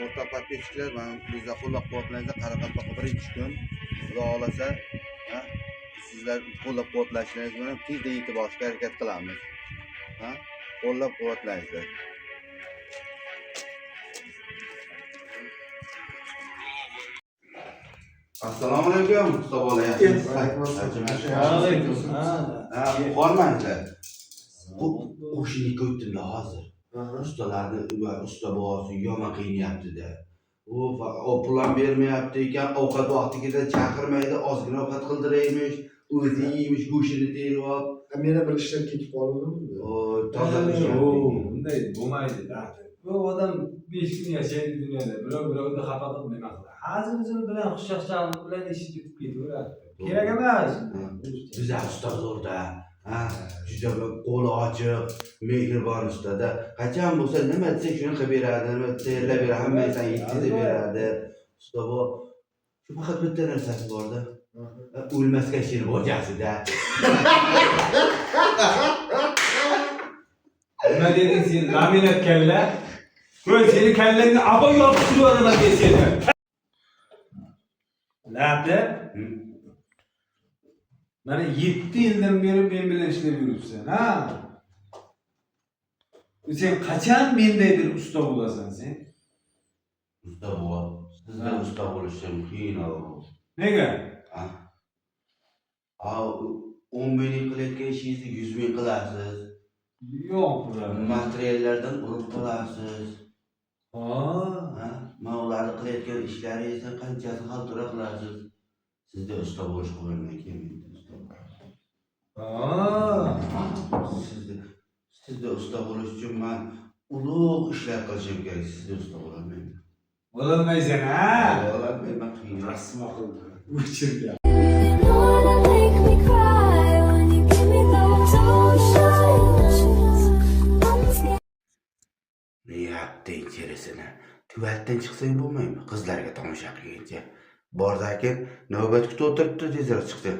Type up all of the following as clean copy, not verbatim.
o'rtoq podpischilar, mana bizga qo'llab-quvvatlaringizlar. Qoraqalpoqqa birinchi kun Xudo xolasa, sizlar qo'llab-quvvatlashlaringiz bilan tezda yetib borishga harakat qilamiz. Qo'llab-quvvatlaringizlar. Assalomu alaykum, Mustafa bola. Alaykum. Bormanglar. Qo'shniga o'tdilar hozir. Ustalarni usta bosi yomon qiynayapti-da. U pul bermayapti ekan, ovqat vaqtigida chaqirmaydi, ozgina ovqat qildiraymish, o'zi yeymish, go'shtini terib olib. Meni bir ishlar ketib qoldi. Bunday bo'lmaydi. Bu odam 5 kun yashaydi dunyoda. Birov-birovni xafa qilib nima qiladi? Hazil bilan xushchaqchaqlik bilan ish ketib ketaveradi. Kerak emas. Bizlar usta zo'rda. Juda qo'li ochiq, mehribon ustada. Qachon bo'lsa nima desa shuni qilib beradi, nima tayyorlab beradi, hammasini yetkazib beradi. Usta bu faqat bitta narsasi bor-da. O'lmasga sher bojasi-da. Nima deding sen? Laminat kalla. Ko'l seni kallangni abo yopib turaman desanglar. Labda? Mana 7 yildan beri men bilan ishlab yuribsan, ha? Sen qachon menday bir usta bo'lasan sen? Usta bo'l. Sizga usta bo'lishim qiyin ol. Nega? 10 ming qilayotgan ishingizni 100 ming qilasiz. Yo'q, ular. Materiallardan urib qolasiz. Men ularni qilayotgan ishlaringizni qanchasi xaltura qilasiz. Sizda usta bo'lish qo'limdan kelmaydi. Sizda usta bo'lish uchun men ulug' ishlar qilishim kerak. Sizda usta bo'lolmayman. Bo'lolmaysan, ha? Bo'lolmayman, qiyin. Rasmo qildi. O'chirdi. Niyatda interesini. Tuvatdan chiqsang bo'lmaymi? Qizlarga tomosha qilguncha. Bordaki navbat kutib o'tiribdi, tezroq chiqdi.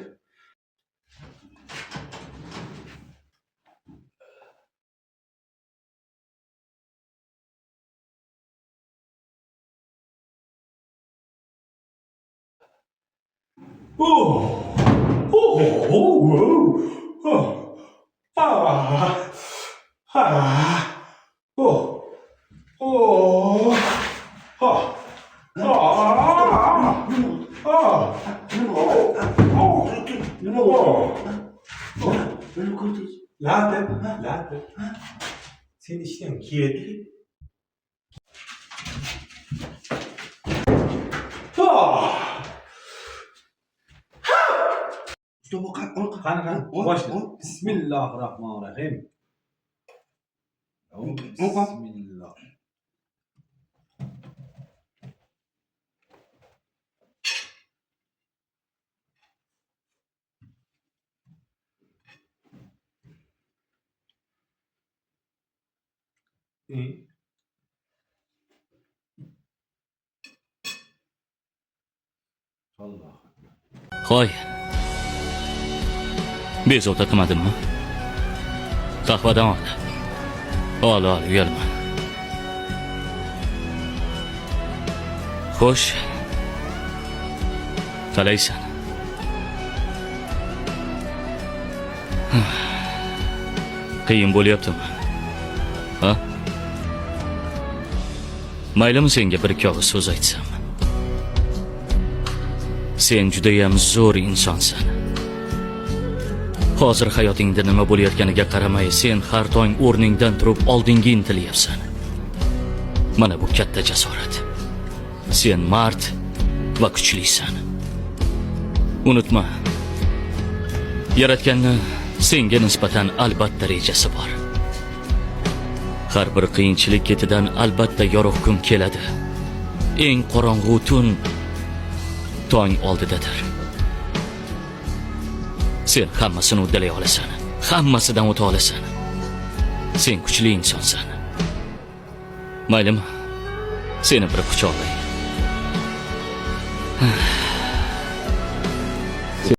Latte. Sen işten kiyetli. Qani. Boshla. Bismillahirrohmanirrohim. Bismillah. Qo'y. Bezovta qilmadimmi? Qahvadan ol. Ol, uyalma. Xo'sh. Qalaysan? Qiyin bo'lyaptimi? Ha? Maylimi senga bir ikki og'iz so'z aytsam? Sen judayam zo'r insonsan. Hozir hayotingda nima bo'layotganiga qaramay, sen har tong o'rningdan turib oldinga intilyapsan. Mana bu katta jasorat. Sen mard va kuchlisan. Unutma. Yaratganning senga nisbatan albatta rejasi bor. Har bir qiyinchilik ketidan albatta yorug' kun keladi. Eng qorong'u tun tong oldidadir. Sen hammasini uddalay olasan. Hammasidan o'ta olasan. Sen kuchli insonsan. Maylimi? Seni bir quchoqlay.